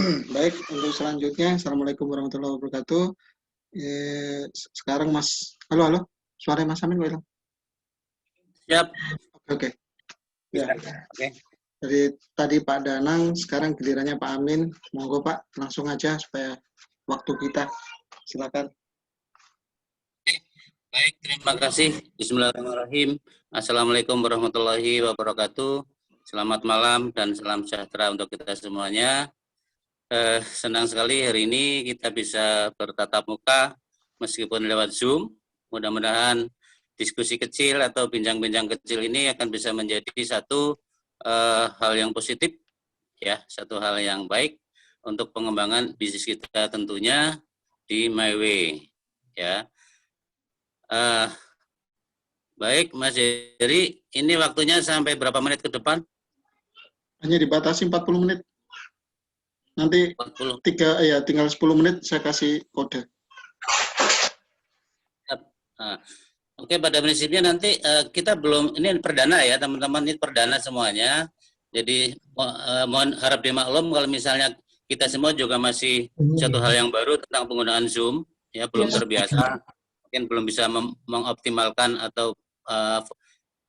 Baik, untuk selanjutnya, Assalamualaikum warahmatullahi wabarakatuh. Sekarang Mas, halo, halo, suara Mas Amin, hilang. Siap. Oke. Ya. Oke. Jadi tadi Pak Danang, sekarang gilirannya Pak Amin. Monggo Pak, langsung aja supaya waktu kita. Silakan. Baik, terima kasih. Bismillahirrahmanirrahim. Assalamualaikum warahmatullahi wabarakatuh. Selamat malam dan salam sejahtera untuk kita semuanya. Senang sekali hari ini kita bisa bertatap muka meskipun lewat Zoom. Mudah-mudahan diskusi kecil atau bincang-bincang kecil ini akan bisa menjadi satu hal yang positif, ya, satu hal yang baik untuk pengembangan bisnis kita tentunya di MyWay, ya. Baik, Mas Jerry, ini waktunya sampai berapa menit ke depan? Hanya dibatasi 40 menit. Nanti 40. Tinggal 10 menit saya kasih kode. Oke, pada prinsipnya nanti kita belum, ini perdana ya teman-teman, ini perdana semuanya. Jadi mohon harap dimaklum kalau misalnya kita semua juga masih satu hal yang baru tentang penggunaan Zoom, ya belum terbiasa, mungkin belum bisa mengoptimalkan atau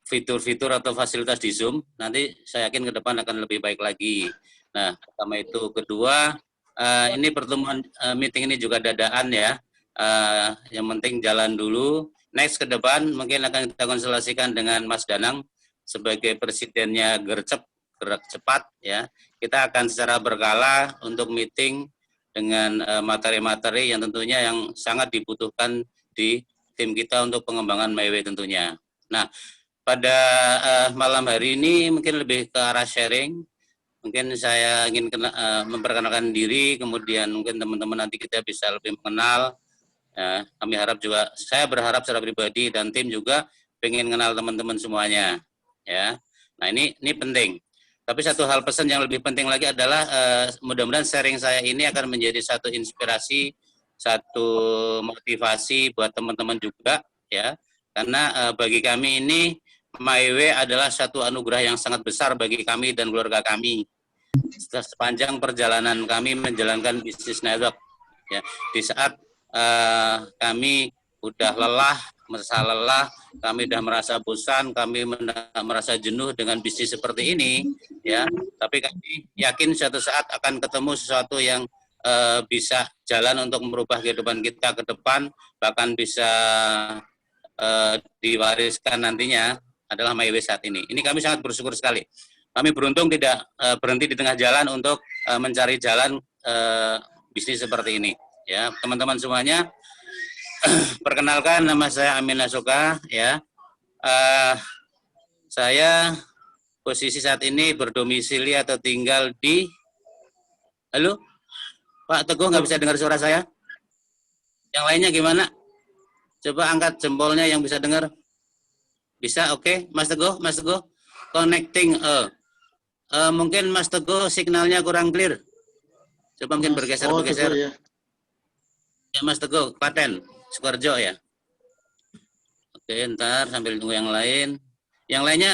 fitur-fitur atau fasilitas di Zoom. Nanti saya yakin ke depan akan lebih baik lagi. Nah, pertama itu. Kedua, ini pertemuan meeting ini juga dadaan ya. Yang penting jalan dulu. Next ke depan mungkin akan kita konsultasikan dengan Mas Danang sebagai presidennya Gercep, Gerak Cepat ya. Kita akan secara berkala untuk meeting dengan materi-materi yang tentunya yang sangat dibutuhkan di tim kita untuk pengembangan MyWay tentunya. Nah, pada malam hari ini mungkin lebih ke arah sharing. Mungkin saya ingin memperkenalkan diri, kemudian mungkin teman-teman nanti kita bisa lebih mengenal. Ya, kami harap juga, saya berharap secara pribadi dan tim juga pengen kenal teman-teman semuanya. Ya, nah ini penting. Tapi satu hal pesan yang lebih penting lagi adalah mudah-mudahan sharing saya ini akan menjadi satu inspirasi, satu motivasi buat teman-teman juga, ya. Karena bagi kami ini MyWay adalah satu anugerah yang sangat besar bagi kami dan keluarga kami. Sepanjang perjalanan kami menjalankan bisnis network, ya, di saat kami udah lelah, kami udah merasa bosan, kami merasa jenuh dengan bisnis seperti ini, ya. Tapi kami yakin suatu saat akan ketemu sesuatu yang bisa jalan untuk merubah kehidupan kita ke depan, bahkan bisa diwariskan nantinya adalah MyWay saat ini. Ini kami sangat bersyukur sekali. Kami beruntung tidak berhenti di tengah jalan untuk mencari jalan bisnis seperti ini. Ya, teman-teman semuanya, perkenalkan nama saya Amin Asoka. Ya, saya posisi saat ini berdomisili atau tinggal di. Halo, Pak Teguh, nggak bisa dengar suara saya? Yang lainnya gimana? Coba angkat jempolnya yang bisa dengar. Bisa, oke, Mas Teguh, connecting. Mungkin Mas Teguh signalnya kurang clear. Coba mungkin bergeser. Ya. Ya, Mas Teguh, Klaten, Sukoharjo ya. Oke, ntar sambil tunggu yang lain. Yang lainnya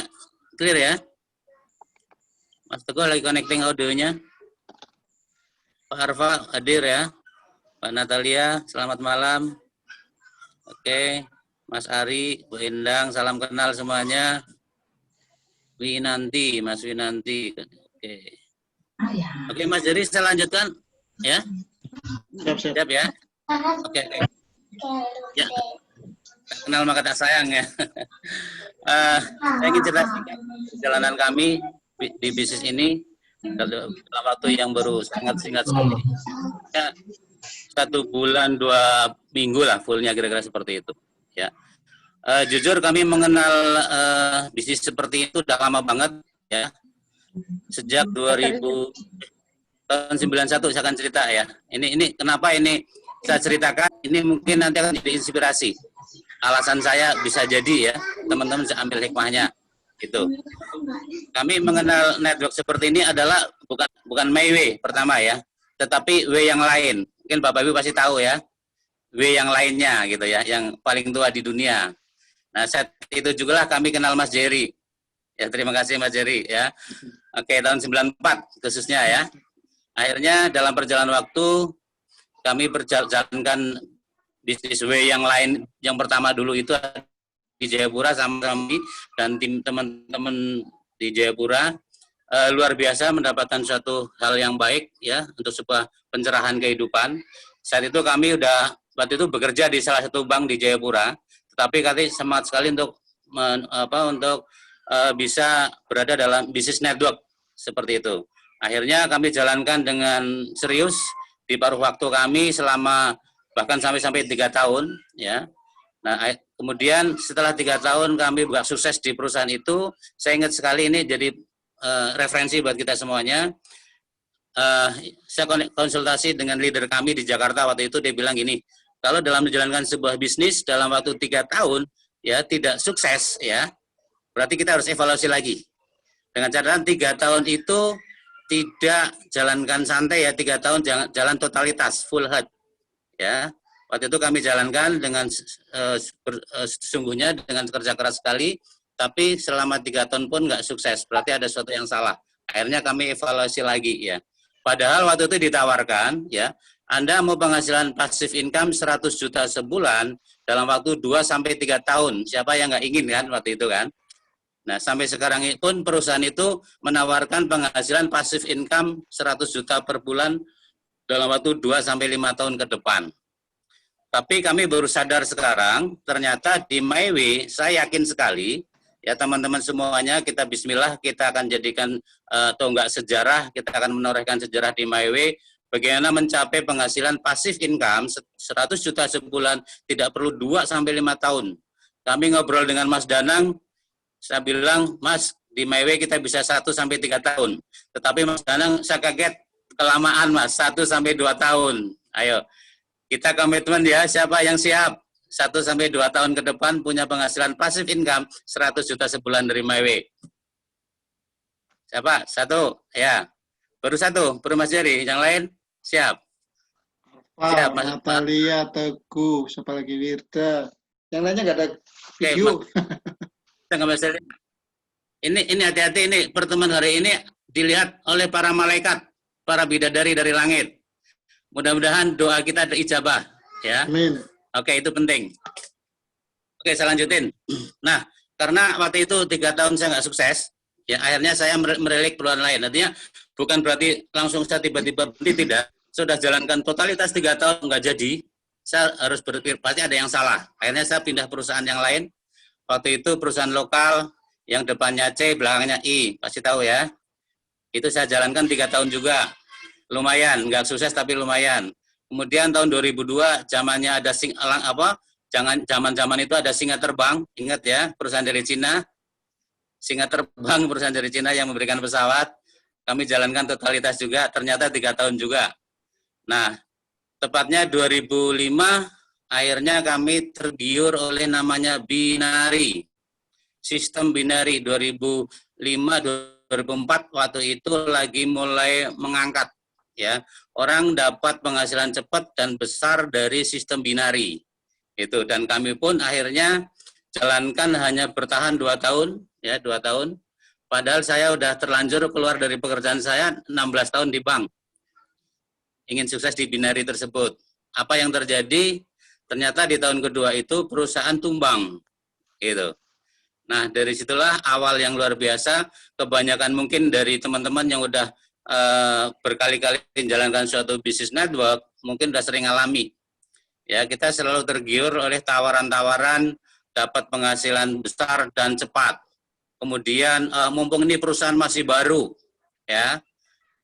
clear ya. Mas Teguh lagi connecting audionya. Pak Arfa hadir ya. Pak Natalia, selamat malam. Oke, Mas Ari, Bu Endang, salam kenal semuanya. Mas Winanti. Oke. Oke, Mas Jerry, saya lanjutkan ya. Siap ya. Oke. Ya, kenal maka tak sayang ya. Saya ingin cerita perjalanan kami di bisnis ini dalam waktu yang baru sangat singkat sekali. Ya, 1 bulan 2 minggu lah fullnya kira-kira seperti itu. Ya, jujur kami mengenal bisnis seperti itu udah lama banget ya. Sejak 2000 tahun 91 saya akan cerita ya. Ini kenapa ini saya ceritakan, ini mungkin nanti akan jadi inspirasi. Alasan saya bisa jadi ya, teman-teman bisa ambil hikmahnya. Gitu. Kami mengenal network seperti ini adalah bukan MyWay pertama ya, tetapi W yang lain. Mungkin Bapak Ibu pasti tahu ya, W yang lainnya gitu ya, yang paling tua di dunia. Nah, saat itu juga lah kami kenal Mas Jerry. Ya, terima kasih Mas Jerry ya. Oke, tahun 94 khususnya ya. Akhirnya dalam perjalanan waktu kami berjalankan bisnis W yang lain. Yang pertama dulu itu di Jayapura sama kami dan tim teman-teman di Jayapura luar biasa mendapatkan suatu hal yang baik ya untuk sebuah pencerahan kehidupan. Saat itu kami waktu itu bekerja di salah satu bank di Jayapura, tetapi kami semangat sekali untuk bisa berada dalam bisnis network seperti itu. Akhirnya kami jalankan dengan serius di paruh waktu kami selama bahkan sampai 3 tahun ya. Nah, kemudian setelah 3 tahun kami sukses di perusahaan itu, saya ingat sekali ini jadi referensi buat kita semuanya. Saya konsultasi dengan leader kami di Jakarta waktu itu, dia bilang gini, kalau dalam menjalankan sebuah bisnis dalam waktu 3 tahun ya tidak sukses ya, berarti kita harus evaluasi lagi. Dengan catatan 3 tahun itu tidak jalankan santai ya, 3 tahun jalan totalitas, full head. Ya, waktu itu kami jalankan dengan sesungguhnya dengan kerja keras sekali, tapi selama 3 tahun pun nggak sukses, berarti ada sesuatu yang salah. Akhirnya kami evaluasi lagi ya. Padahal waktu itu ditawarkan ya, Anda mau penghasilan pasif income 100 juta sebulan dalam waktu 2-3 tahun. Siapa yang nggak ingin kan waktu itu kan? Nah, sampai sekarang pun perusahaan itu menawarkan penghasilan pasif income 100 juta per bulan dalam waktu 2-5 tahun ke depan. Tapi kami baru sadar sekarang, ternyata di MyWay, saya yakin sekali, ya teman-teman semuanya, kita bismillah, kita akan jadikan tonggak sejarah, kita akan menorehkan sejarah di MyWay, bagaimana mencapai penghasilan pasif income 100 juta sebulan, tidak perlu 2-5 tahun. Kami ngobrol dengan Mas Danang, saya bilang, Mas, di MyWay kita bisa 1-3 tahun. Tetapi Mas Danang, saya kaget, kelamaan Mas, 1-2 tahun. Ayo, kita komitmen ya, siapa yang siap? 1-2 tahun ke depan punya penghasilan pasif income 100 juta sebulan dari MyWay. Siapa? 1, ya. Baru 1, baru Mas Jerry. Yang lain, siap. Siap, Mas Natalia, Teguh, siapa lagi Wirda. Yang lainnya nggak ada video. Ini hati-hati, ini pertemuan hari ini dilihat oleh para malaikat, para bidadari dari langit. Mudah-mudahan doa kita ijabah, ya. Amin. Oke, itu penting. Oke, saya lanjutin. Nah, karena waktu itu 3 tahun saya nggak sukses, ya akhirnya saya merilik peluang lain. Artinya bukan berarti langsung saya tiba-tiba berhenti, tidak. Sudah jalankan totalitas 3 tahun nggak jadi, saya harus berpikir pasti ada yang salah. Akhirnya saya pindah perusahaan yang lain. Waktu itu perusahaan lokal yang depannya C, belakangnya I, pasti tahu ya. Itu saya jalankan 3 tahun juga. Lumayan, nggak sukses tapi lumayan. Kemudian tahun 2002 zamannya ada zaman itu ada Singa Terbang, ingat ya, perusahaan dari Cina. Singa Terbang perusahaan dari Cina yang memberikan pesawat. Kami jalankan totalitas juga, ternyata 3 tahun juga. Nah, tepatnya 2005 akhirnya kami tergiur oleh namanya binari. Sistem binari 2005-2004 waktu itu lagi mulai mengangkat ya. Orang dapat penghasilan cepat dan besar dari sistem binari. Itu, dan kami pun akhirnya jalankan hanya bertahan 2 tahun ya, 2 tahun. Padahal saya udah terlanjur keluar dari pekerjaan saya 16 tahun di bank. Ingin sukses di binari tersebut. Apa yang terjadi? Ternyata di tahun kedua itu perusahaan tumbang. Gitu. Nah, dari situlah awal yang luar biasa. Kebanyakan mungkin dari teman-teman yang udah berkali-kali menjalankan suatu bisnis network, mungkin udah sering alami. Ya, kita selalu tergiur oleh tawaran-tawaran dapat penghasilan besar dan cepat. Kemudian mumpung ini perusahaan masih baru, ya.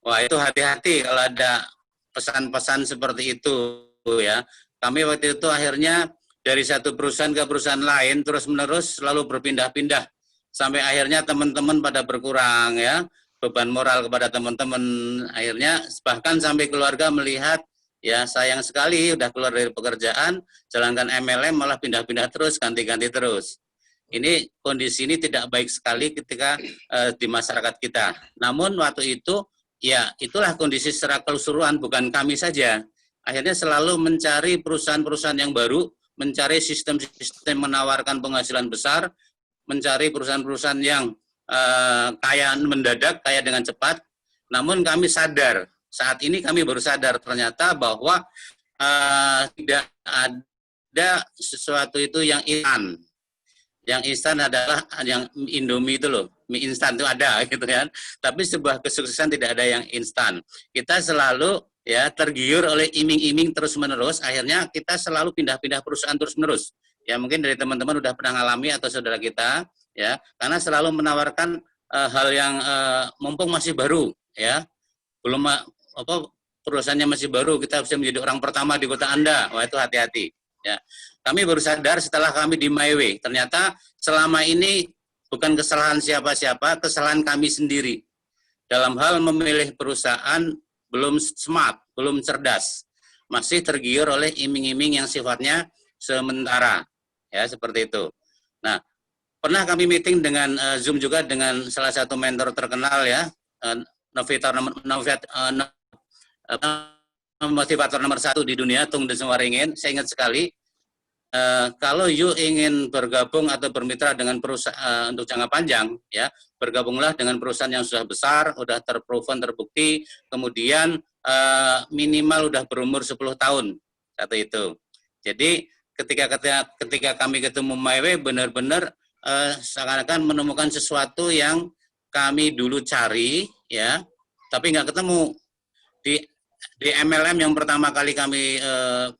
Wah, itu hati-hati kalau ada pesan-pesan seperti itu, ya. Kami waktu itu akhirnya dari satu perusahaan ke perusahaan lain terus-menerus selalu berpindah-pindah sampai akhirnya teman-teman pada berkurang ya, beban moral kepada teman-teman. Akhirnya bahkan sampai keluarga melihat ya sayang sekali udah keluar dari pekerjaan, jalankan MLM malah pindah-pindah terus, ganti-ganti terus. Ini kondisi ini tidak baik sekali ketika di masyarakat kita. Namun waktu itu ya itulah kondisi secara keseluruhan, bukan kami saja. Akhirnya selalu mencari perusahaan-perusahaan yang baru, mencari sistem-sistem menawarkan penghasilan besar, mencari perusahaan-perusahaan yang kaya mendadak, kaya dengan cepat. Namun kami sadar saat ini kami baru sadar ternyata bahwa tidak ada sesuatu itu yang instan. Yang instan adalah yang Indomie itu loh, mie instan itu ada gitu kan. Tapi sebuah kesuksesan tidak ada yang instan. Kita selalu ya tergiur oleh iming-iming terus-menerus, akhirnya kita selalu pindah-pindah perusahaan terus-menerus. Ya mungkin dari teman-teman udah pernah ngalami atau saudara kita ya, karena selalu menawarkan hal yang mumpung masih baru ya. Belum perusahaannya masih baru, kita bisa menjadi orang pertama di kota Anda. Wah, itu hati-hati ya. Kami baru sadar setelah kami di MyWay, ternyata selama ini bukan kesalahan siapa-siapa, kesalahan kami sendiri. Dalam hal memilih perusahaan belum smart, belum cerdas. Masih tergiur oleh iming-iming yang sifatnya sementara. Ya, seperti itu. Nah, pernah kami meeting dengan Zoom juga dengan salah satu mentor terkenal ya, motivator nomor 1 di dunia, Tung Desem Waringin. Saya ingat sekali, kalau you ingin bergabung atau bermitra dengan perusahaan untuk jangka panjang, ya bergabunglah dengan perusahaan yang sudah besar, sudah terproven, terbukti, kemudian minimal sudah berumur 10 tahun, kata itu. Jadi ketika kami ketemu MyWay, benar-benar seakan-akan menemukan sesuatu yang kami dulu cari, ya, tapi nggak ketemu. Di MLM yang pertama kali kami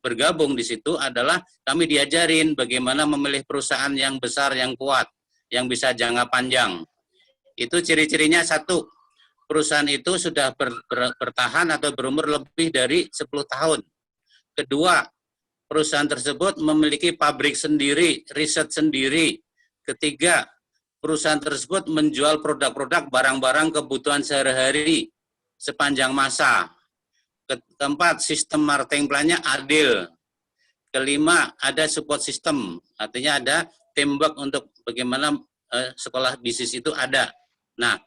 bergabung di situ adalah kami diajarin bagaimana memilih perusahaan yang besar, yang kuat, yang bisa jangka panjang. Itu ciri-cirinya: satu, perusahaan itu sudah bertahan atau berumur lebih dari 10 tahun. Kedua, perusahaan tersebut memiliki pabrik sendiri, riset sendiri. Ketiga, perusahaan tersebut menjual produk-produk barang-barang kebutuhan sehari-hari sepanjang masa. Keempat, sistem marketing plan-nya adil. Kelima, ada support system, artinya ada teamwork untuk bagaimana sekolah bisnis itu ada. Nah,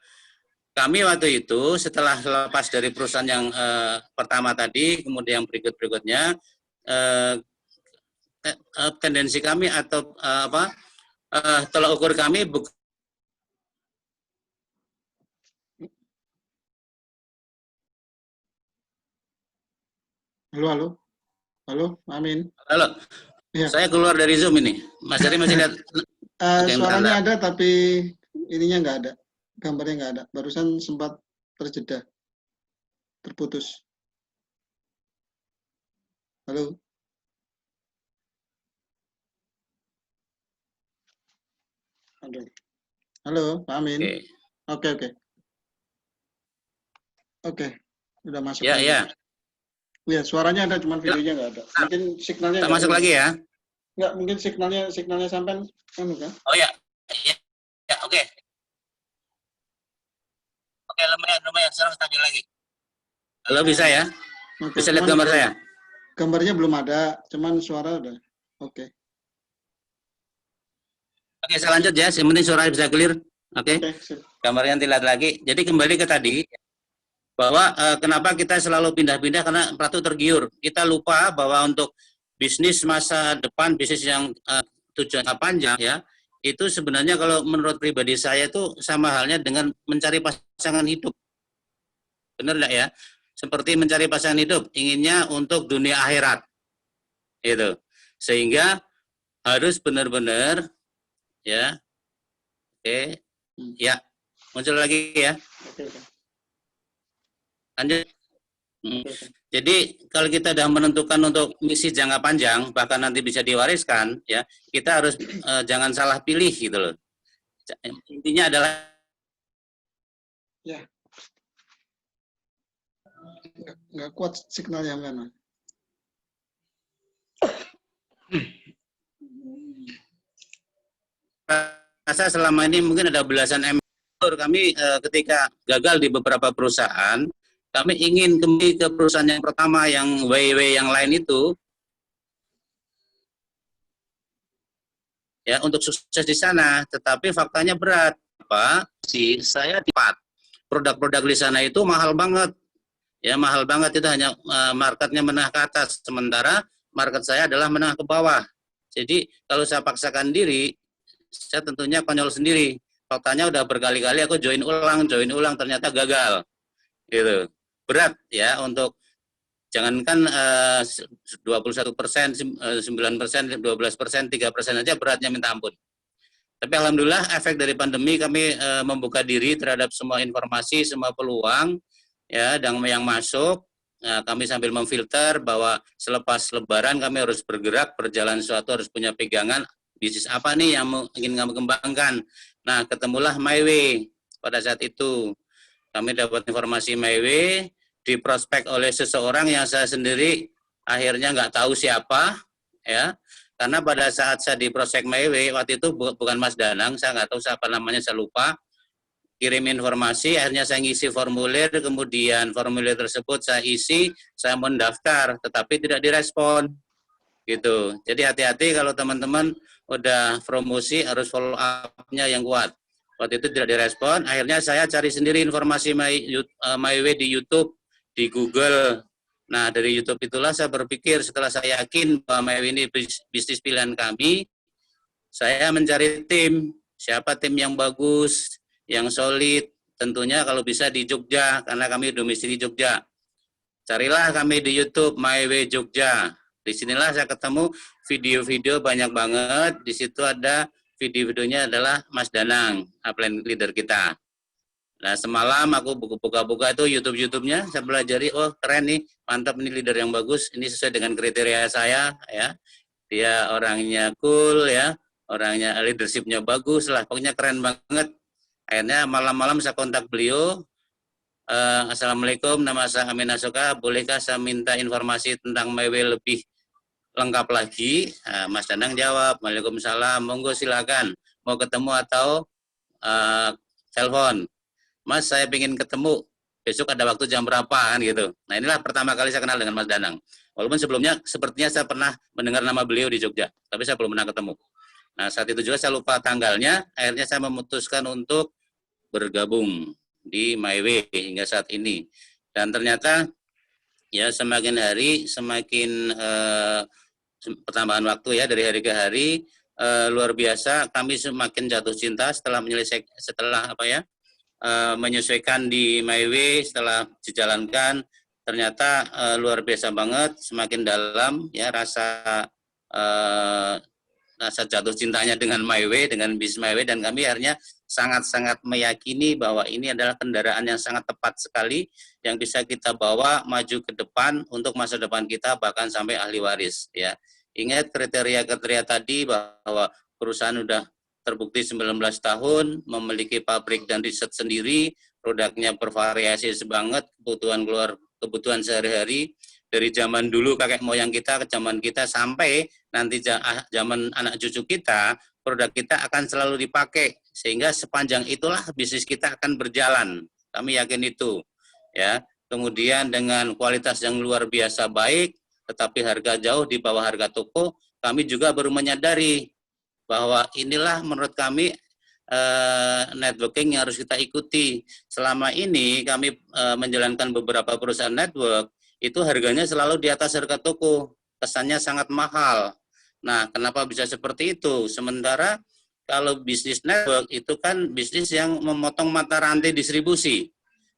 kami waktu itu setelah lepas dari perusahaan yang pertama tadi, kemudian yang berikut-berikutnya, tendensi kami atau tolak ukur kami Halo, Amin. Halo, Ya. saya keluar dari Zoom ini. Mas Ari masih lihat? Suaranya ada, tapi ininya nggak ada. Gambarnya nggak ada. Barusan sempat terjeda. Terputus. Halo. Halo, Pak Amin. Oke. Oke, udah masuk. Ya, ya. Iya, suaranya ada, cuman videonya nggak ada. Mungkin signalnya nggak masuk lagi ya? Nggak, mungkin signalnya sampai kan? Oh ya, ya, oke. Oke, lumayan, sekarang stabil lagi. Halo, bisa ya? Oke, bisa lihat gambar saya? Gambarnya belum ada, cuman suara ada. Oke. Oke, saya lanjut ya. Yang penting suaranya bisa clear. Oke. Gambarnya dilihat lagi. Jadi kembali ke tadi, bahwa kenapa kita selalu pindah-pindah, karena Pratu tergiur. Kita lupa bahwa untuk bisnis masa depan, bisnis yang tujuan panjang ya, itu sebenarnya kalau menurut pribadi saya itu sama halnya dengan mencari pasangan hidup. Benar enggak ya? Seperti mencari pasangan hidup, inginnya untuk dunia akhirat. Itu. Sehingga harus benar-benar ya. Oke. Ya. Muncul lagi ya. Oke. Lanjut. Jadi kalau kita sudah menentukan untuk misi jangka panjang, bahkan nanti bisa diwariskan, ya kita harus jangan salah pilih gitu loh. Intinya adalah ya nggak kuat signalnya kan? Rasa selama ini mungkin ada belasan kami ketika gagal di beberapa perusahaan. Kami ingin kembali ke perusahaan yang pertama, yang WW yang lain itu, ya untuk sukses di sana. Tetapi faktanya berat. Apa? Saya tepat. Produk-produk di sana itu mahal banget. Ya mahal banget, itu hanya marketnya menengah ke atas. Sementara market saya adalah menengah ke bawah. Jadi kalau saya paksakan diri, saya tentunya konyol sendiri. Faktanya udah berkali-kali aku join ulang, ternyata gagal. Gitu. berat ya untuk jangankan 21%, 9%, 12%, 3% aja beratnya minta ampun. Tapi alhamdulillah efek dari pandemi kami membuka diri terhadap semua informasi, semua peluang ya dan yang masuk. Nah, kami sambil memfilter bahwa selepas Lebaran kami harus bergerak, berjalan sesuatu, harus punya pegangan bisnis apa nih yang ingin kami kembangkan. Nah, ketemulah MyWay pada saat itu. Kami dapat informasi MyWay, diprospek oleh seseorang yang saya sendiri akhirnya nggak tahu siapa, ya. Karena pada saat saya di prospek MyWay, waktu itu bukan Mas Danang, saya nggak tahu siapa namanya, saya lupa. Kirim informasi, akhirnya saya ngisi formulir, kemudian formulir tersebut saya isi, saya mendaftar, tetapi tidak direspon, gitu. Jadi hati-hati kalau teman-teman udah promosi harus follow up-nya yang kuat. Waktu itu tidak direspon, akhirnya saya cari sendiri informasi MyWay di YouTube, di Google. Nah dari YouTube itulah saya berpikir setelah saya yakin bahwa MyWay ini bisnis pilihan kami, saya mencari tim, siapa tim yang bagus, yang solid, tentunya kalau bisa di Jogja, karena kami domisili Jogja. Carilah kami di YouTube MyWay Jogja. Disinilah saya ketemu video-video banyak banget. Di situ ada video-videonya adalah Mas Danang, upline leader kita. Nah semalam aku buka-buka itu YouTube-nya, saya pelajari, oh keren nih, mantap nih leader yang bagus, ini sesuai dengan kriteria saya, ya. Dia orangnya cool, ya, orangnya leadership-nya bagus lah, pokoknya keren banget. Akhirnya malam-malam saya kontak beliau, Assalamualaikum, nama saya Amin Asoka, bolehkah saya minta informasi tentang MyWay lebih lengkap lagi? Mas Danang jawab, Waalaikumsalam, monggo silakan, mau ketemu atau telepon. Mas saya ingin ketemu, besok ada waktu jam berapa kan gitu. Nah inilah pertama kali saya kenal dengan Mas Danang. Walaupun sebelumnya sepertinya saya pernah mendengar nama beliau di Jogja, tapi saya belum pernah ketemu. Nah saat itu juga saya lupa tanggalnya, akhirnya saya memutuskan untuk bergabung di MyWay hingga saat ini. Dan ternyata ya semakin hari semakin pertambahan waktu ya dari hari ke hari luar biasa, kami semakin jatuh cinta setelah menyesuaikan di MyWay, setelah dijalankan ternyata luar biasa banget, semakin dalam ya rasa jatuh cintanya dengan MyWay, dengan bisnis MyWay, dan kami akhirnya sangat-sangat meyakini bahwa ini adalah kendaraan yang sangat tepat sekali yang bisa kita bawa maju ke depan untuk masa depan kita bahkan sampai ahli waris ya. Ingat kriteria-kriteria tadi bahwa perusahaan sudah terbukti 19 tahun, memiliki pabrik dan riset sendiri, produknya bervariasi banget, kebutuhan sehari-hari, dari zaman dulu kakek moyang kita ke zaman kita sampai nanti zaman anak cucu kita, produk kita akan selalu dipakai, sehingga sepanjang itulah bisnis kita akan berjalan. Kami yakin itu. Ya. Kemudian dengan kualitas yang luar biasa baik, tetapi harga jauh di bawah harga toko, kami juga baru menyadari bahwa inilah menurut kami networking yang harus kita ikuti. Selama ini kami menjalankan beberapa perusahaan network, itu harganya selalu di atas harga toko, kesannya sangat mahal. Nah, kenapa bisa seperti itu? Sementara kalau bisnis network itu kan bisnis yang memotong mata rantai distribusi.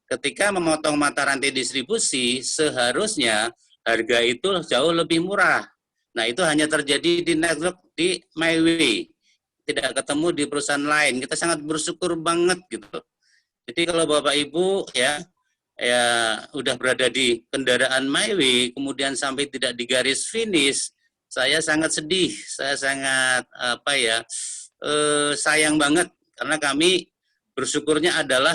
Ketika memotong mata rantai distribusi, seharusnya harga itu jauh lebih murah. Nah, itu hanya terjadi di network di MyWay. Tidak ketemu di perusahaan lain. Kita sangat bersyukur banget gitu. Jadi kalau Bapak Ibu ya udah berada di kendaraan MyWay, kemudian sampai tidak di garis finish, saya sangat sedih, saya sangat sayang banget karena kami bersyukurnya adalah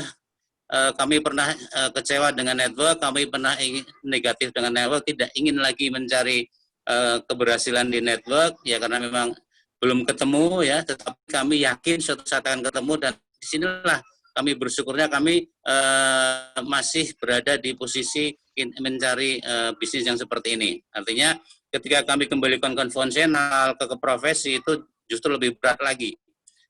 kami pernah kecewa dengan network, kami pernah negatif dengan network, tidak ingin lagi mencari keberhasilan di network ya karena memang belum ketemu ya, tetapi kami yakin suatu saat akan ketemu dan disinilah kami bersyukurnya kami masih berada di posisi mencari bisnis yang seperti ini. Artinya ketika kami kembalikan konvensional ke profesi itu justru lebih berat lagi.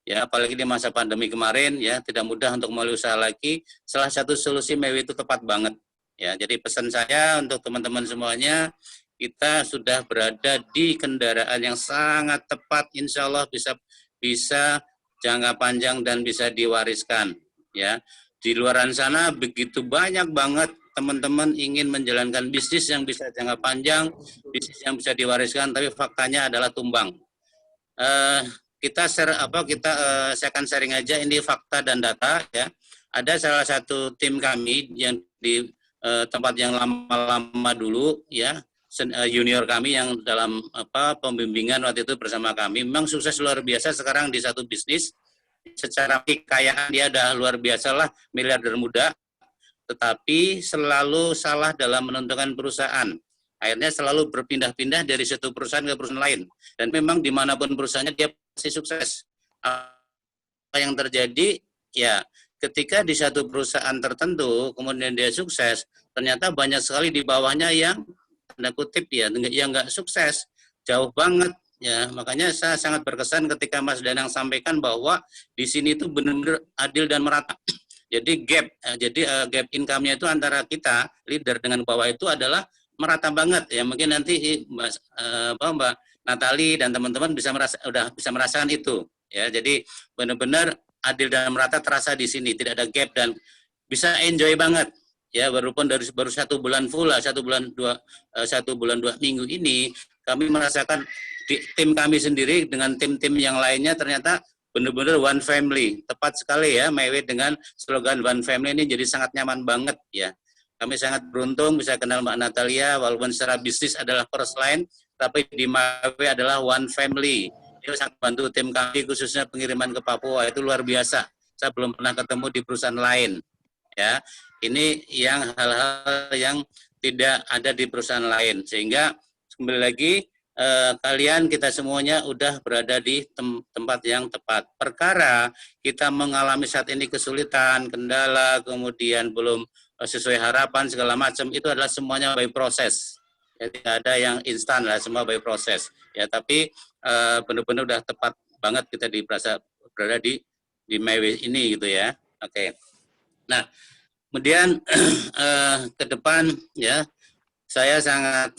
Ya, apalagi di masa pandemi kemarin ya tidak mudah untuk mulai usaha lagi. Salah satu solusi MyWay itu tepat banget. Ya, jadi pesan saya untuk teman-teman semuanya, kita sudah berada di kendaraan yang sangat tepat, insya Allah bisa jangka panjang dan bisa diwariskan. Ya, di luaran sana begitu banyak banget teman-teman ingin menjalankan bisnis yang bisa jangka panjang, bisnis yang bisa diwariskan, tapi faktanya adalah tumbang. Saya akan sharing aja ini fakta dan data ya. Ada salah satu tim kami yang di tempat yang lama-lama dulu ya, junior kami yang dalam pembimbingan waktu itu bersama kami, memang sukses luar biasa sekarang di satu bisnis. Secara kekayaan dia udah luar biasa lah, miliarder muda, tetapi selalu salah dalam menentukan perusahaan. Akhirnya selalu berpindah-pindah dari satu perusahaan ke perusahaan lain. Dan memang dimanapun perusahaannya dia pasti sukses. Apa yang terjadi, ya ketika di satu perusahaan tertentu, kemudian dia sukses, ternyata banyak sekali di bawahnya yang, tanda kutip ya, yang nggak sukses. Jauh banget. Ya, makanya saya sangat berkesan ketika Mas Danang sampaikan bahwa di sini itu benar-benar adil dan merata. Jadi gap income-nya itu antara kita leader dengan bawah itu adalah merata banget ya. Mungkin nanti Mbak Natali dan teman-teman bisa merasakan itu ya. Jadi benar-benar adil dan merata terasa di sini, tidak ada gap dan bisa enjoy banget ya. Walaupun baru 1 bulan full lah, 1 bulan 2 minggu ini kami merasakan di tim kami sendiri dengan tim-tim yang lainnya ternyata benar-benar one family. Tepat sekali ya, My Way dengan slogan one family ini jadi sangat nyaman banget ya. Kami sangat beruntung bisa kenal Mbak Natalia, walaupun secara bisnis adalah first line, tapi di My Way adalah one family. Dia sangat bantu tim kami, khususnya pengiriman ke Papua, itu luar biasa. Saya belum pernah ketemu di perusahaan lain. Ya, ini yang hal-hal yang tidak ada di perusahaan lain. Sehingga kembali lagi, kalian kita semuanya udah berada di tempat yang tepat. Perkara kita mengalami saat ini kesulitan, kendala, kemudian belum sesuai harapan segala macam, itu adalah semuanya by proses. Ya, tidak ada yang instan lah, semua by proses. Ya, tapi benar-benar udah tepat banget kita berada di My Way ini gitu ya. Oke. Nah, kemudian ke depan ya, saya sangat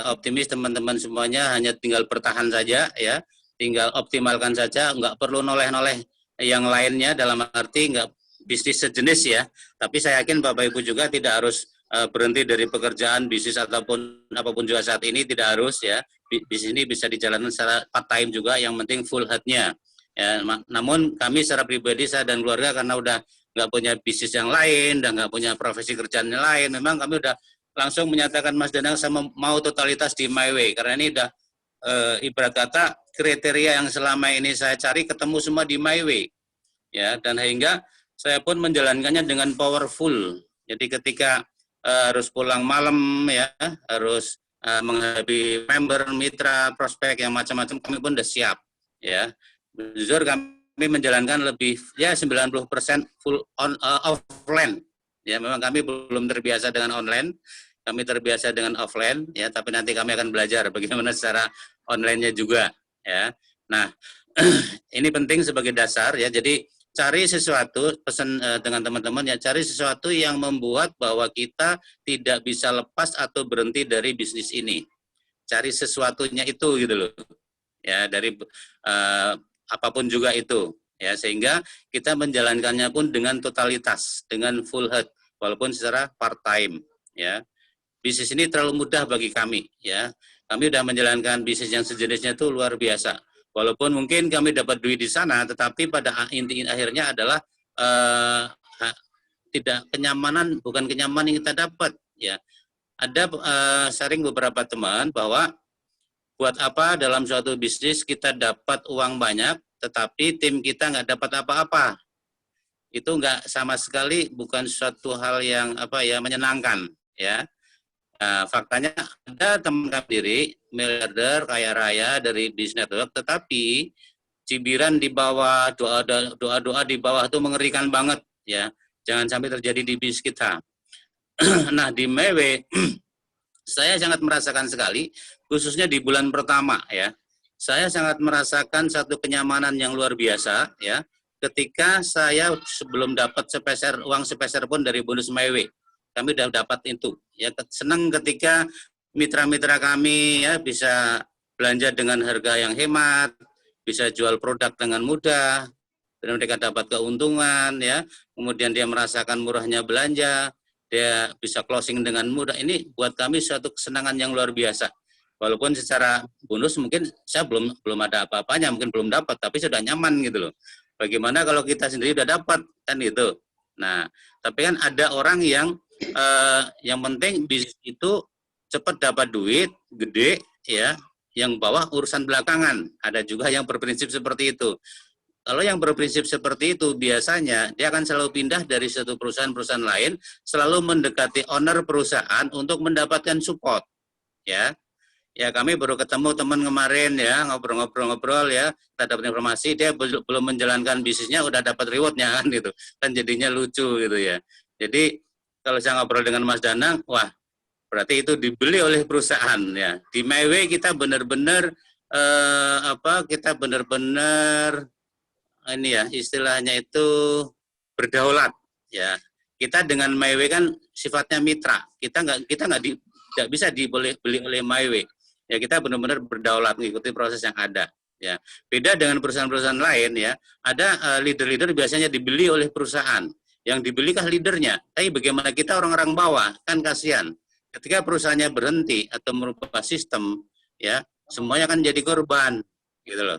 optimis teman-teman semuanya, hanya tinggal bertahan saja ya, tinggal optimalkan saja, nggak perlu noleh-noleh yang lainnya, dalam arti nggak bisnis sejenis ya, tapi saya yakin Bapak Ibu juga tidak harus berhenti dari pekerjaan bisnis ataupun apapun juga saat ini, tidak harus ya, bisnis ini bisa dijalankan secara part time juga, yang penting full head-nya ya. Namun kami secara pribadi, saya dan keluarga, karena udah nggak punya bisnis yang lain dan nggak punya profesi kerjaan yang lain, memang kami udah langsung menyatakan Mas Danang sama mau totalitas di My Way, karena ini udah ibarat kata kriteria yang selama ini saya cari ketemu semua di My Way ya, dan sehingga saya pun menjalankannya dengan powerful. Jadi ketika harus pulang malam ya, harus menghadapi member, mitra, prospek yang macam-macam, kami pun udah siap ya. Jujur kami menjalankan lebih ya 90% full offline. Ya, memang kami belum terbiasa dengan online, kami terbiasa dengan offline ya, tapi nanti kami akan belajar bagaimana secara online-nya juga ya. Nah, ini penting sebagai dasar ya. Jadi cari sesuatu, pesan dengan teman-teman ya, cari sesuatu yang membuat bahwa kita tidak bisa lepas atau berhenti dari bisnis ini. Cari sesuatunya itu gitu loh. Ya, dari apapun juga itu ya, sehingga kita menjalankannya pun dengan totalitas, dengan full head, walaupun secara part time ya. Bisnis ini terlalu mudah bagi kami ya. Kami sudah menjalankan bisnis yang sejenisnya itu luar biasa. Walaupun mungkin kami dapat duit di sana, tetapi pada inti akhirnya adalah tidak kenyamanan, bukan kenyamanan yang kita dapat ya. Ada sharing beberapa teman bahwa buat apa dalam suatu bisnis kita dapat uang banyak, tetapi tim kita nggak dapat apa-apa. Itu nggak sama sekali, bukan suatu hal yang menyenangkan ya. Nah, faktanya ada teman kami sendiri, miliarder, kaya raya dari Business Network, tetapi cibiran di bawah, doa-doa di bawah itu mengerikan banget ya. Jangan sampai terjadi di bisnis kita. Nah, di My Way saya sangat merasakan sekali, khususnya di bulan pertama ya. Saya sangat merasakan satu kenyamanan yang luar biasa ya, ketika saya sebelum dapat uang sepeser pun dari bonus My Way. Kami sudah dapat itu ya. Senang ketika mitra-mitra kami ya bisa belanja dengan harga yang hemat, bisa jual produk dengan mudah, dan mereka dapat keuntungan ya. Kemudian dia merasakan murahnya belanja, dia bisa closing dengan mudah. Ini buat kami suatu kesenangan yang luar biasa. Walaupun secara bonus mungkin saya belum ada apa-apanya, mungkin belum dapat, tapi sudah nyaman gitu loh. Bagaimana kalau kita sendiri udah dapat, kan itu. Nah, tapi kan ada orang yang penting bisnis itu cepat dapat duit, gede, ya, yang bawah urusan belakangan. Ada juga yang berprinsip seperti itu. Kalau yang berprinsip seperti itu, biasanya dia akan selalu pindah dari satu perusahaan lain, selalu mendekati owner perusahaan untuk mendapatkan support. Ya, kami baru ketemu teman kemarin ya, ngobrol-ngobrol ya, kita dapat informasi dia belum menjalankan bisnisnya, udah dapat rewardnya kan gitu, kan jadinya lucu gitu ya. Jadi kalau saya ngobrol dengan Mas Danang, wah berarti itu dibeli oleh perusahaan ya. Di MyWay kita benar-benar kita benar-benar ini ya istilahnya itu berdaulat ya. Kita dengan MyWay kan sifatnya mitra. Kita nggak bisa dibeli oleh MyWay. Ya kita benar-benar berdaulat mengikuti proses yang ada. Ya beda dengan perusahaan-perusahaan lain ya. Ada leader-leader biasanya dibeli oleh perusahaan. Yang dibelikah leadernya. Tapi bagaimana kita orang-orang bawah kan kasihan. Ketika perusahaannya berhenti atau merubah sistem, ya semuanya akan jadi korban, gitu loh.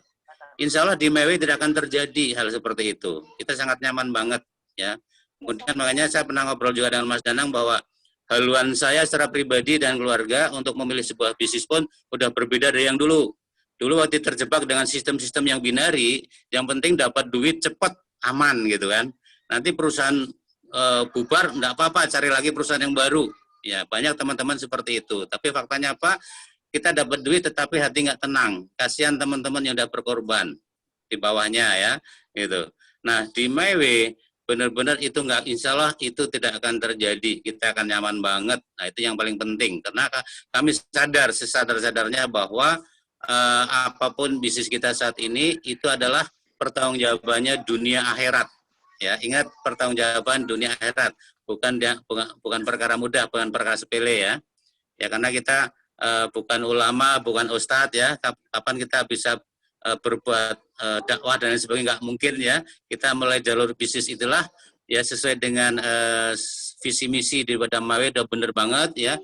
Insya Allah di MyWay tidak akan terjadi hal seperti itu. Kita sangat nyaman banget, ya. Kemudian makanya saya pernah ngobrol juga dengan Mas Danang bahwa haluan saya secara pribadi dan keluarga untuk memilih sebuah bisnis pun udah berbeda dari yang dulu. Dulu waktu terjebak dengan sistem-sistem yang binari, yang penting dapat duit cepat, aman gitu kan. Nanti perusahaan bubar, enggak apa-apa, cari lagi perusahaan yang baru. Ya banyak teman-teman seperti itu. Tapi faktanya apa? Kita dapat duit tetapi hati nggak tenang. Kasihan teman-teman yang udah berkorban di bawahnya ya, gitu. Nah di MyWay benar-benar itu nggak, insya Allah itu tidak akan terjadi. Kita akan nyaman banget. Nah itu yang paling penting. Karena kami sadar sesadar-sadarnya bahwa apapun bisnis kita saat ini itu adalah pertanggungjawabannya dunia akhirat. Ya ingat pertanggungjawaban dunia akhirat. Bukan perkara mudah, bukan perkara sepele ya. Ya karena kita bukan ulama, bukan ustadz ya. Kapan kita bisa berbuat dakwah dan lain sebagainya, nggak mungkin ya. Kita mulai jalur bisnis itulah ya sesuai dengan visi misi daripada MyWay udah bener banget ya.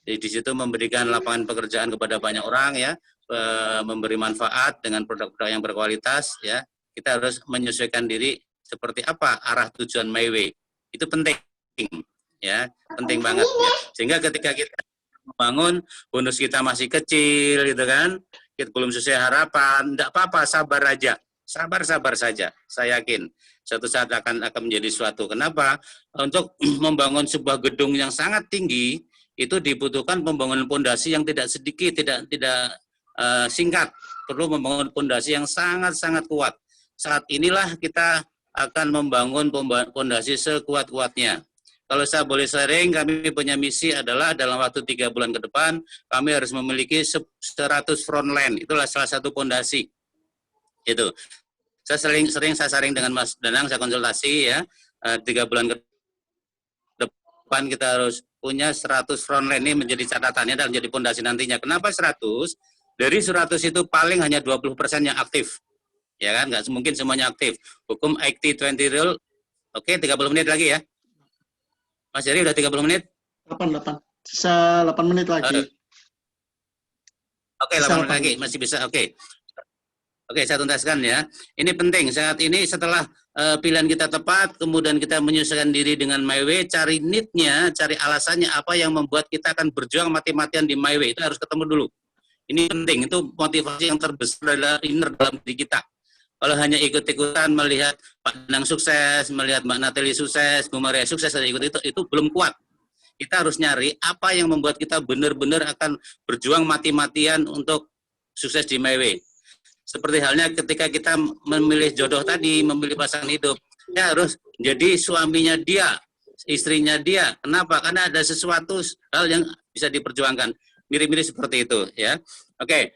Di situ memberikan lapangan pekerjaan kepada banyak orang ya, memberi manfaat dengan produk-produk yang berkualitas ya. Kita harus menyesuaikan diri seperti apa arah tujuan MyWay. Itu penting ya, penting banget ya. Sehingga ketika kita membangun, bonus kita masih kecil gitu kan, kita belum sesuai harapan, enggak apa-apa, sabar aja, sabar saja, saya yakin suatu saat akan menjadi suatu. Kenapa? Untuk membangun sebuah gedung yang sangat tinggi itu dibutuhkan pembangunan pondasi yang tidak sedikit, tidak singkat, perlu membangun pondasi yang sangat kuat. Saat inilah kita akan membangun pondasi sekuat-kuatnya. Kalau saya boleh sharing, kami punya misi adalah dalam waktu 3 bulan ke depan, kami harus memiliki 100 frontline. Itulah salah satu pondasi. Itu. Saya sering saya sharing dengan Mas Danang, saya konsultasi ya. 3 bulan ke depan kita harus punya 100 frontline. Ini menjadi catatannya dan menjadi pondasi nantinya. Kenapa 100? Dari 100 itu paling hanya 20% yang aktif. Ya kan, nggak mungkin semuanya aktif. Hukum 80-20 rule. Oke, 30 menit lagi ya. Mas Jerry udah 30 menit? 8. Sisa 8 menit lagi. Oke, 8 menit lagi. Masih bisa, oke. Oke, saya tuntaskan ya. Ini penting. Saat ini setelah pilihan kita tepat, kemudian kita menyesuaikan diri dengan MyWay, cari need-nya, cari alasannya apa yang membuat kita akan berjuang mati-matian di MyWay. Itu harus ketemu dulu. Ini penting. Itu motivasi yang terbesar adalah inner dalam diri kita. Kalau hanya ikut-ikutan melihat Pak Danang sukses, melihat Mbak Natali sukses, Bu Maria sukses, dan ikut itu belum kuat. Kita harus nyari apa yang membuat kita benar-benar akan berjuang mati-matian untuk sukses di MyWay. Seperti halnya ketika kita memilih jodoh tadi, memilih pasangan hidup, ya harus jadi suaminya dia, istrinya dia. Kenapa? Karena ada sesuatu hal yang bisa diperjuangkan. Mirip-mirip seperti itu, ya. Oke.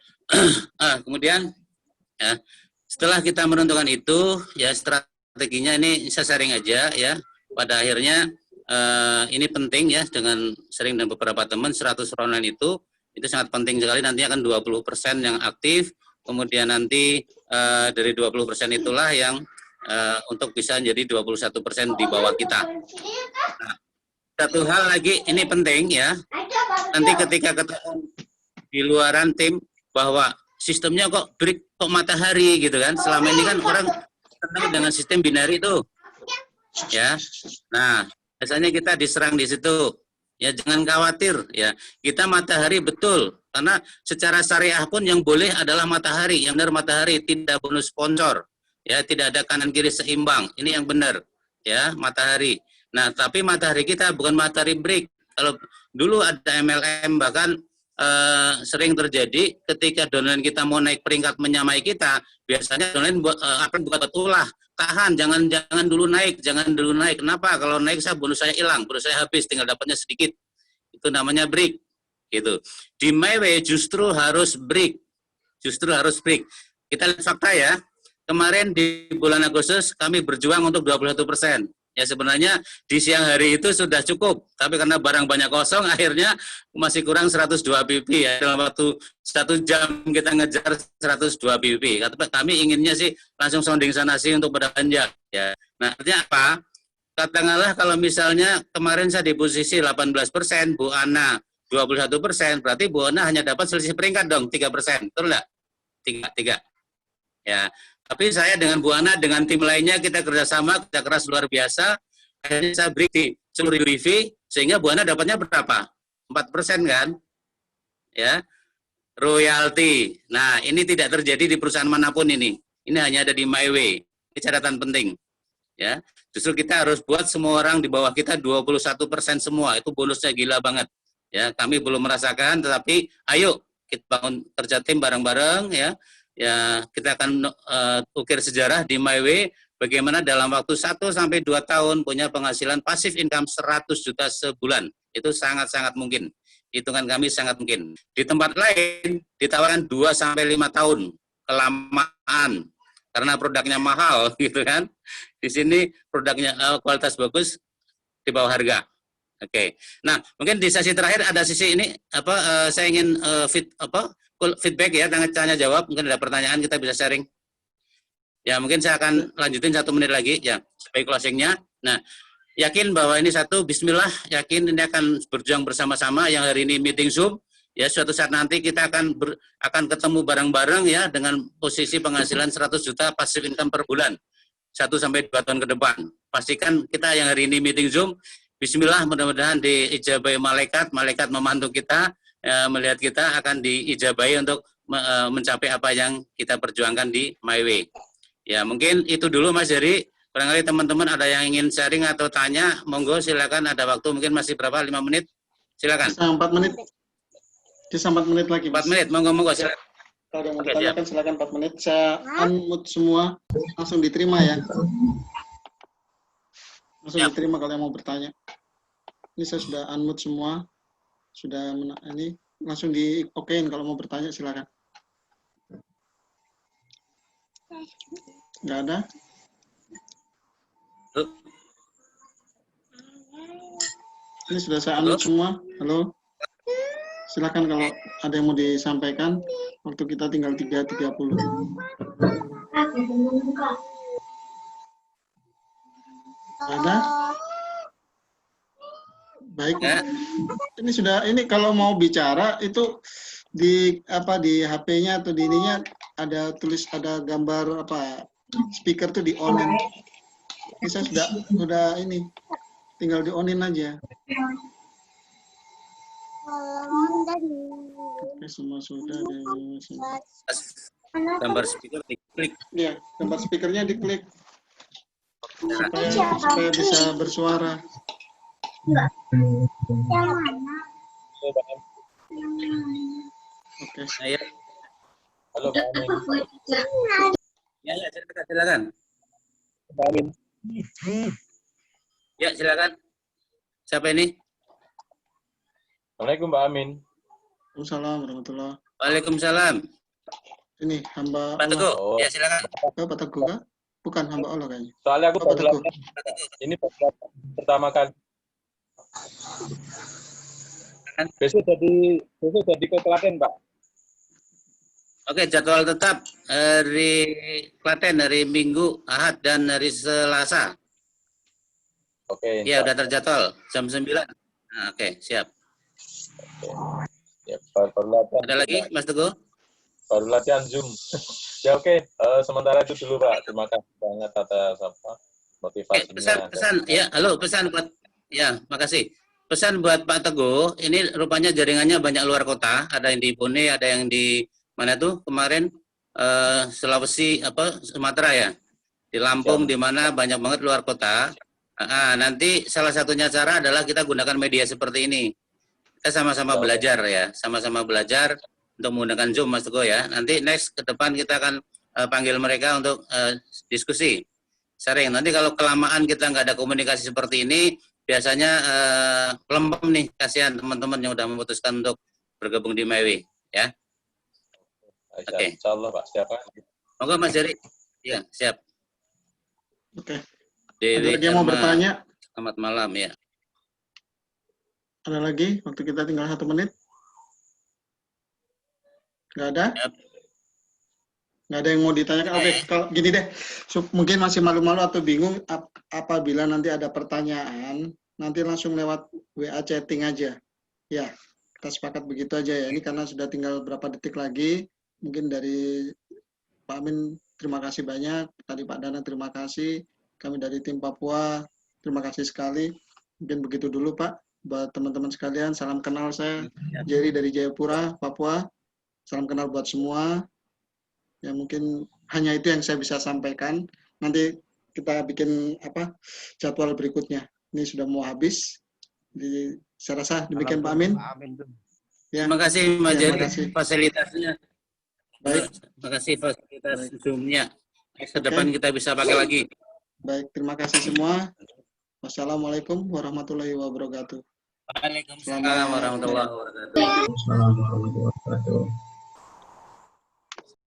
Kemudian ya, setelah kita menentukan itu, ya strateginya ini saya sharing aja ya. Pada akhirnya ini penting ya, dengan sering dengan beberapa teman, 100 frontline itu sangat penting sekali. Nanti akan 20% yang aktif, kemudian nanti dari 20% itulah yang untuk bisa jadi 21% di bawah kita. Nah, satu hal lagi, ini penting ya. Nanti ketika ketemu di luaran tim bahwa sistemnya kok break, kok matahari gitu kan. Selama ini kan orang kenal dengan sistem binari itu. Ya. Nah, biasanya kita diserang di situ. Ya, jangan khawatir ya. Kita matahari betul, karena secara syariah pun yang boleh adalah matahari, yang benar matahari, tidak bonus sponsor. Ya, tidak ada kanan kiri seimbang. Ini yang benar. Ya, matahari. Nah, tapi matahari kita bukan matahari break. Kalau dulu ada MLM, bahkan sering terjadi ketika downline kita mau naik peringkat menyamai kita, biasanya downline akan buat ulah, tahan, jangan dulu naik. Kenapa? Kalau naik bonus saya hilang, bonus saya habis, tinggal dapatnya sedikit. Itu namanya break. Gitu. Di My Way justru harus break. Kita lihat fakta ya. Kemarin di bulan Agustus kami berjuang untuk 21%. Ya sebenarnya di siang hari itu sudah cukup, tapi karena barang banyak kosong, akhirnya masih kurang 102 pp ya. Dalam waktu 1 jam kita ngejar 102 pp. Kami inginnya sih langsung sounding sana sih untuk berbelanja. Ya. Nah artinya apa? Katakanlah kalau misalnya kemarin saya di posisi 18%, Bu Ana 21%, berarti Bu Ana hanya dapat selisih peringkat dong 3%, betul nggak? 3. Ya. Tapi saya dengan Bu Ana, dengan tim lainnya, kita kerjasama, kita keras luar biasa. Akhirnya saya break di 10.000 EV, sehingga Bu Ana dapatnya berapa? 4% kan? Ya, royalti. Nah, ini tidak terjadi di perusahaan manapun ini. Ini hanya ada di My Way. Ini catatan penting. Ya, justru kita harus buat semua orang di bawah kita 21% semua. Itu bonusnya gila banget. Ya, kami belum merasakan, tetapi ayo kita bangun kerja tim bareng-bareng ya. Ya, kita akan ukir sejarah di My Way bagaimana dalam waktu 1 sampai 2 tahun punya penghasilan pasif income 100 juta sebulan. Itu sangat-sangat mungkin. Hitungan kami sangat mungkin. Di tempat lain ditawarkan 2 sampai 5 tahun kelamaan karena produknya mahal gitu kan. Di sini produknya kualitas bagus di bawah harga. Oke. Nah, mungkin di sesi terakhir ada sisi ini saya ingin feedback ya, tanya jawab, mungkin ada pertanyaan kita bisa sharing. Ya, mungkin saya akan lanjutin 1 menit lagi ya, sebagai closingnya. Nah, yakin bahwa ini bismillah, yakin ini akan berjuang bersama-sama yang hari ini meeting Zoom. Ya, suatu saat nanti kita akan ketemu bareng-bareng ya dengan posisi penghasilan 100 juta passive income per bulan. 1 sampai 2 tahun ke depan. Pastikan kita yang hari ini meeting Zoom, bismillah mudah-mudahan diijabahi malaikat membantu kita. Melihat kita akan diijabahi untuk mencapai apa yang kita perjuangkan di My Way. Ya, mungkin itu dulu Mas Heri. Barangkali teman-teman ada yang ingin sharing atau tanya, monggo silakan, ada waktu mungkin masih berapa? 5 menit? Silakan. 4 menit. Bisa 4 menit lagi, Mas. 4 menit, monggo silakan. Kalau yang mau ditanyakan silakan 4 menit. Saya unmute semua, langsung diterima ya. Langsung diterima kalau yang mau bertanya. Ini saya sudah unmute semua. Sudah ini langsung di-okein kalau mau bertanya silakan. Nggak ada? Ini sudah saya unmute semua. Halo. Silakan kalau ada yang mau disampaikan. Waktu kita tinggal 3.30. Ada? Baik. Ini kalau mau bicara itu di HP-nya atau di ininya ada gambar speaker tuh di on-in. Ini saya sudah ini tinggal di on-in aja. Oke, semua sudah Gambar speaker diklik. Iya, gambar speakernya diklik supaya bisa bersuara. Yang mana? Oke. Ayo. Halo, Pak Amin. Ya, silakan. Pak Amin. Ya, silakan. Siapa ini? Assalamualaikum, Pak Amin. Waalaikumsalam warahmatullahi. Waalaikumsalam. Ini hamba Pak Teguh. Oh. Ya, silakan. Pak Teguh kah? Bukan hamba Allah kayaknya. Soalnya aku Pak Teguh. ini pertama kali. Besok jadi ke Klaten, Pak. Oke, jadwal tetap hari Klaten, hari Minggu, Ahad, dan hari Selasa. Oke. Ya, Pak. udah terjadwal jam 9. Nah, oke, siap. Ya, baru latihan. Ada lagi, Mas Teguh? Baru latihan Zoom. Ya oke, sementara itu dulu Pak. Terima kasih banget atas motivasinya. Pesan, ya, halo, pesan buat, ya, makasih. Pesan buat Pak Teguh, ini rupanya jaringannya banyak luar kota, ada yang di Bone, ada yang di mana tuh kemarin Sulawesi, Sumatera ya, di Lampung, di mana banyak banget luar kota. Nanti salah satunya cara adalah kita gunakan media seperti ini. Kita sama-sama belajar ya, sama-sama belajar untuk menggunakan Zoom, Mas Teguh ya. Nanti next ke depan kita akan panggil mereka untuk diskusi. Sharing. Nanti kalau kelamaan kita nggak ada komunikasi seperti ini, biasanya lempem nih, kasihan teman-teman yang udah memutuskan untuk bergabung di MyWay, ya. Oke. Insyaallah Pak, siapa? Monggo Mas Jerry. Iya, siap. Oke. Dewi Ada lagi yang mau Erma, bertanya? selamat malam ya. Ada lagi? Waktu kita tinggal 1 menit. Nggak ada? Yep. Nggak ada yang mau ditanyakan? Oke, kalau gini deh. Mungkin masih malu-malu atau bingung, apabila nanti ada pertanyaan, nanti langsung lewat WA chatting aja. Ya, kita sepakat begitu aja ya. Ini karena sudah tinggal berapa detik lagi. Mungkin dari Pak Amin, terima kasih banyak. Tadi Pak Dana, terima kasih. Kami dari tim Papua, terima kasih sekali. Mungkin begitu dulu Pak. Buat teman-teman sekalian, salam kenal saya. Jerry dari Jayapura, Papua. Salam kenal buat semua. Ya mungkin hanya itu yang saya bisa sampaikan. Nanti kita bikin jadwal berikutnya. Ini sudah mau habis. Saya rasa demikian Pak Amin. Ya. Terima kasih Mas Jerry fasilitasnya. Baik. Terima kasih fasilitas Zoom-nya. Ke depan kita bisa pakai lagi. Baik, terima kasih semua. Wassalamualaikum warahmatullahi wabarakatuh. Waalaikumsalam warahmatullahi wabarakatuh. Assalamualaikum warahmatullahi wabarakatuh.